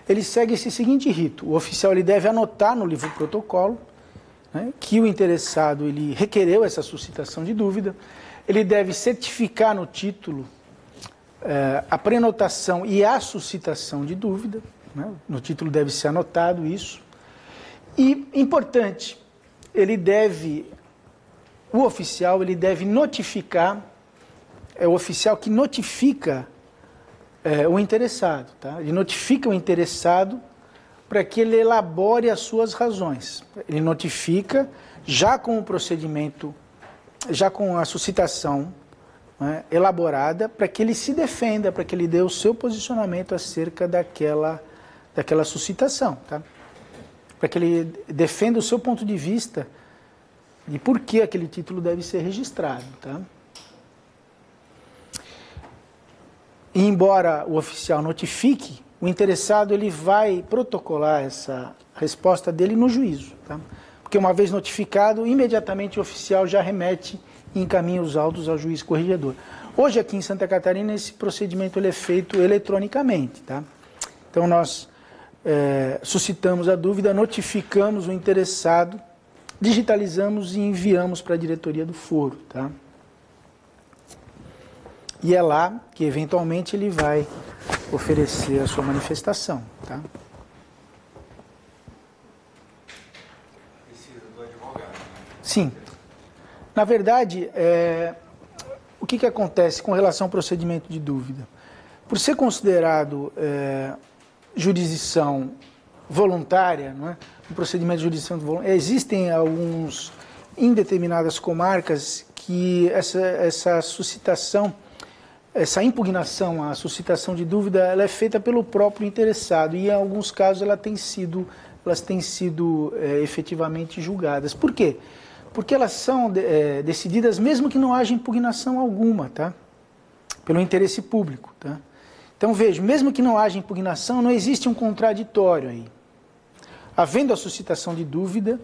ele segue esse seguinte rito. O oficial ele deve anotar no livro protocolo, né, que o interessado ele requereu essa suscitação de dúvida. Ele deve certificar no título a prenotação e a suscitação de dúvida, né? No título deve ser anotado isso. E, importante, o oficial ele deve notificar, é o oficial que notifica o interessado, tá? Ele notifica o interessado para que ele elabore as suas razões. Ele notifica já com o procedimento, já com a suscitação, né, elaborada, para que ele se defenda, para que ele dê o seu posicionamento acerca daquela suscitação, tá? Para que ele defenda o seu ponto de vista de por que aquele título deve ser registrado, tá? E embora o oficial notifique, o interessado ele vai protocolar essa resposta dele no juízo, tá? Porque uma vez notificado, imediatamente o oficial já remete e encaminha os autos ao juiz corregedor. Hoje aqui em Santa Catarina esse procedimento ele é feito eletronicamente, tá? Então nós suscitamos a dúvida, notificamos o interessado, digitalizamos e enviamos para a diretoria do foro, tá? E é lá que eventualmente ele vai oferecer a sua manifestação, tá? Precisa do advogado, né? Sim. Na verdade, o que acontece com relação ao procedimento de dúvida? Por ser considerado jurisdição voluntária, não é? Um procedimento de jurisdição voluntária, existem alguns, em determinadas comarcas, que essa suscitação, essa impugnação, a suscitação de dúvida, ela é feita pelo próprio interessado e, em alguns casos, elas têm sido efetivamente julgadas. Por quê? Porque elas são decididas mesmo que não haja impugnação alguma, tá? Pelo interesse público, tá? Então, veja, mesmo que não haja impugnação, não existe um contraditório aí. Havendo a suscitação de dúvida,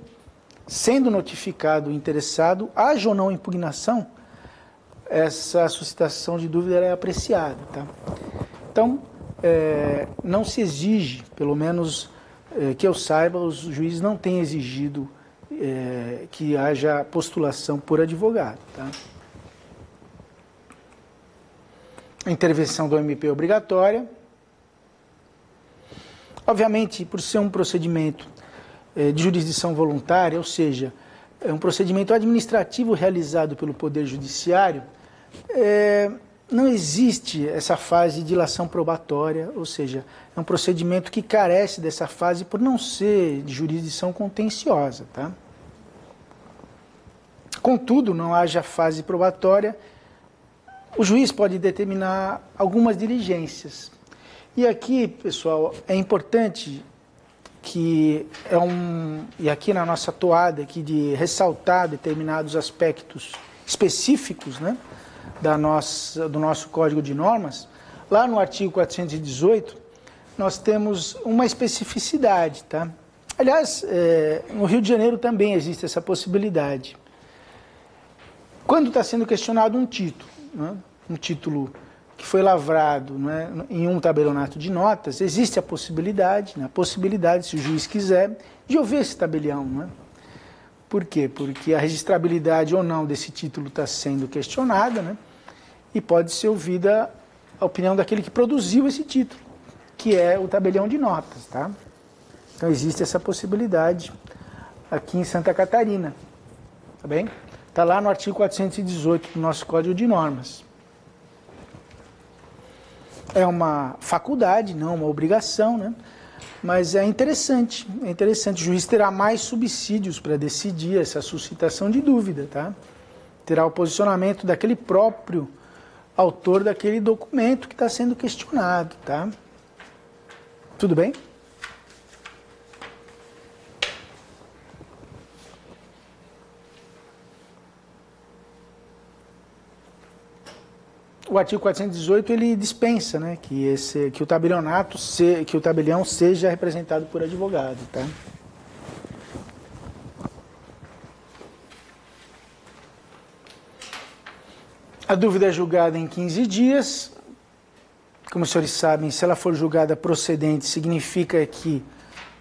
sendo notificado o interessado, haja ou não impugnação, essa suscitação de dúvida é apreciada, tá? Então, não se exige, pelo menos que eu saiba, os juízes não têm exigido que haja postulação por advogado, tá? A intervenção do MP é obrigatória. Obviamente, por ser um procedimento de jurisdição voluntária, ou seja, é um procedimento administrativo realizado pelo Poder Judiciário, não existe essa fase de dilação probatória, ou seja, é um procedimento que carece dessa fase por não ser de jurisdição contenciosa, tá? Contudo, não haja fase probatória, o juiz pode determinar algumas diligências. E aqui, pessoal, é importante que e aqui na nossa toada aqui de ressaltar determinados aspectos específicos, né, do nosso Código de Normas. Lá no artigo 418, nós temos uma especificidade, tá? Aliás, no Rio de Janeiro também existe essa possibilidade. Quando está sendo questionado um título, né, um título que foi lavrado, né, em um tabelionato de notas, existe a possibilidade, se o juiz quiser, de ouvir esse tabelião. Né? Por quê? Porque a registrabilidade ou não desse título está sendo questionada, né, e pode ser ouvida a opinião daquele que produziu esse título, que é o tabelião de notas. Tá? Então existe essa possibilidade aqui em Santa Catarina. Tá bem? Está lá no artigo 418 do nosso Código de Normas. É uma faculdade, não uma obrigação, né? Mas é interessante. O juiz terá mais subsídios para decidir essa suscitação de dúvida, tá? Terá o posicionamento daquele próprio autor daquele documento que está sendo questionado, tá? Tudo bem? O artigo 418 ele dispensa, né, que o tabelião seja representado por advogado, tá? A dúvida é julgada em 15 dias. como os senhores sabem, se ela for julgada procedente, significa que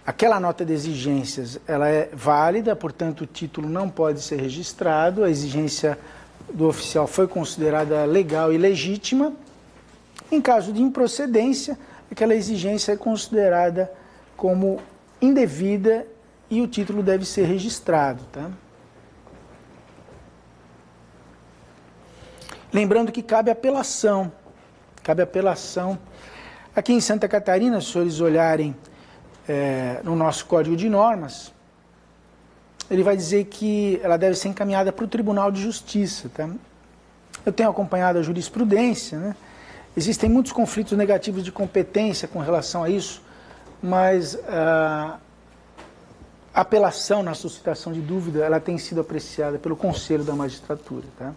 aquela nota de exigências ela é válida, portanto o título não pode ser registrado, a exigência do oficial foi considerada legal e legítima. Em caso de improcedência, aquela exigência é considerada como indevida e o título deve ser registrado. Tá? Lembrando que cabe apelação. Cabe apelação. Aqui em Santa Catarina, se os senhores olharem no nosso Código de Normas, ele vai dizer que ela deve ser encaminhada para o Tribunal de Justiça. Tá? Eu tenho acompanhado a jurisprudência, né? Existem muitos conflitos negativos de competência com relação a isso, mas a apelação na suscitação de dúvida, ela tem sido apreciada pelo Conselho da Magistratura. Tá?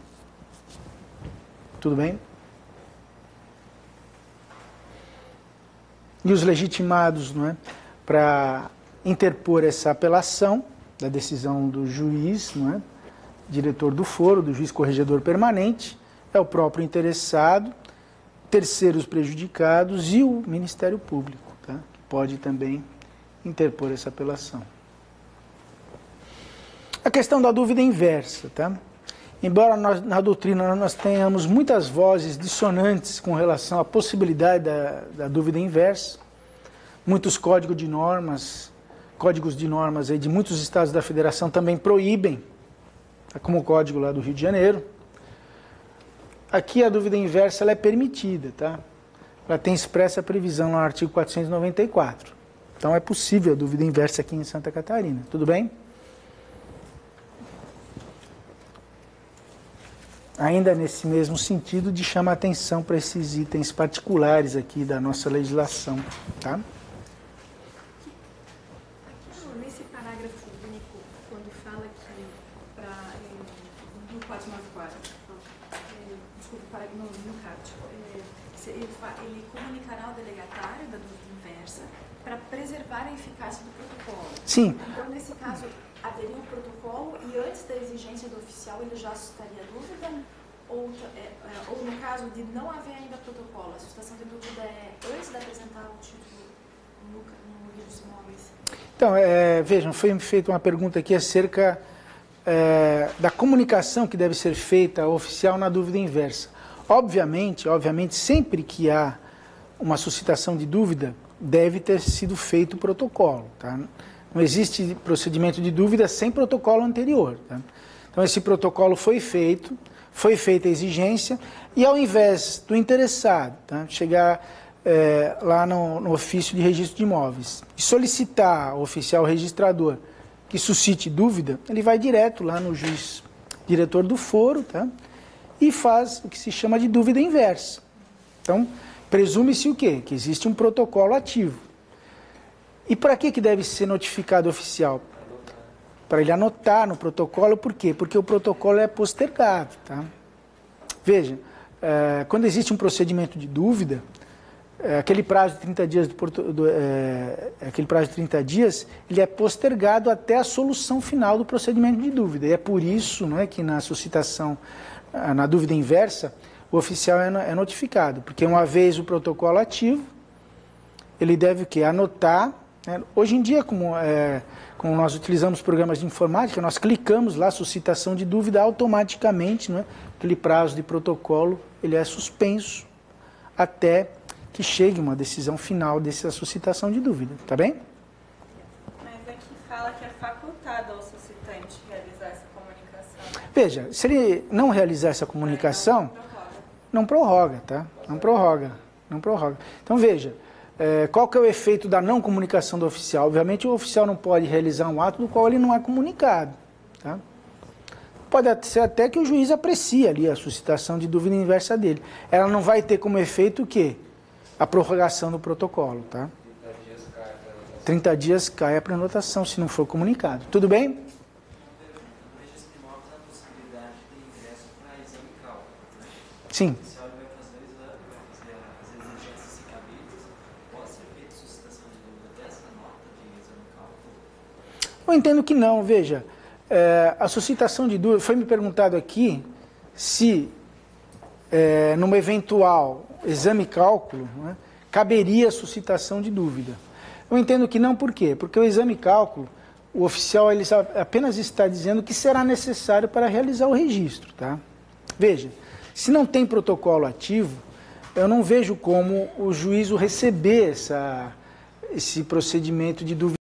Tudo bem? E os legitimados, não é, para interpor essa apelação da decisão do juiz, não é, diretor do foro, do juiz corregedor permanente, é o próprio interessado, terceiros prejudicados e o Ministério Público, tá, que pode também interpor essa apelação. A questão da dúvida inversa. Tá? Embora na doutrina nós tenhamos muitas vozes dissonantes com relação à possibilidade da dúvida inversa, muitos códigos de normas aí de muitos estados da federação também proíbem, como o código lá do Rio de Janeiro. Aqui a dúvida inversa ela é permitida, tá? Ela tem expressa previsão no artigo 494. Então é possível a dúvida inversa aqui em Santa Catarina. Tudo bem? Ainda nesse mesmo sentido de chamar atenção para esses itens particulares aqui da nossa legislação, tá? Nesse parágrafo único, quando fala que no 494, desculpa, no CAT, ele comunicará ao delegatário da dúvida inversa para preservar a eficácia do protocolo. Sim. Então, nesse caso, haveria um protocolo e antes da exigência do oficial ele já suscitaria dúvida? Ou no caso de não haver ainda protocolo, a suscitação de dúvida é antes de apresentar o título no livro dos imóveis? Então, vejam, foi feita uma pergunta aqui acerca da comunicação que deve ser feita ao oficial na dúvida inversa. Obviamente, sempre que há uma suscitação de dúvida, deve ter sido feito o protocolo. Tá? Não existe procedimento de dúvida sem protocolo anterior. Tá? Então, esse protocolo foi feita a exigência, e ao invés do interessado chegar lá no ofício de registro de imóveis e solicitar ao oficial registrador que suscite dúvida, ele vai direto lá no juiz diretor do foro, tá? E faz o que se chama de dúvida inversa. Então, presume-se o quê? Que existe um protocolo ativo. E para que deve ser notificado o oficial? Para ele anotar no protocolo, por quê? Porque o protocolo é postergado. Tá? Veja, quando existe um procedimento de dúvida, aquele prazo de 30 dias, aquele prazo de 30 dias, ele é postergado até a solução final do procedimento de dúvida. E é por isso, não é, que na suscitação, na dúvida inversa, o oficial é notificado. Porque uma vez o protocolo ativo, ele deve o quê? Anotar. Né? Hoje em dia, como nós utilizamos programas de informática, nós clicamos lá, suscitação de dúvida, automaticamente, não é? Aquele prazo de protocolo, ele é suspenso até que chegue uma decisão final dessa suscitação de dúvida, tá bem? Mas aqui fala que é facultado ao suscitante realizar essa comunicação. Veja, se ele não realizar essa comunicação, não prorroga, tá? Não prorroga. Então, veja, qual que é o efeito da não comunicação do oficial? Obviamente, o oficial não pode realizar um ato do qual ele não é comunicado, tá? Pode ser até que o juiz aprecie ali a suscitação de dúvida inversa dele. Ela não vai ter como efeito o quê? A prorrogação do protocolo, tá? 30 dias cai a prenotação, se não for comunicado. Tudo bem? No registro de imóveis há a possibilidade de ingresso para exame cálculo, né? Sim. O oficial vai fazer o exame, vai fazer as exigências se cabíveis. Pode ser feita suscitação de dúvida dessa nota de exame cálculo? Eu entendo que não, veja. A suscitação de dúvida, foi me perguntado aqui se numa eventual exame cálculo, né, caberia a suscitação de dúvida. Eu entendo que não, por quê? Porque o exame cálculo, o oficial ele apenas está dizendo que será necessário para realizar o registro. Tá? Veja, se não tem protocolo ativo, eu não vejo como o juízo receber esse procedimento de dúvida.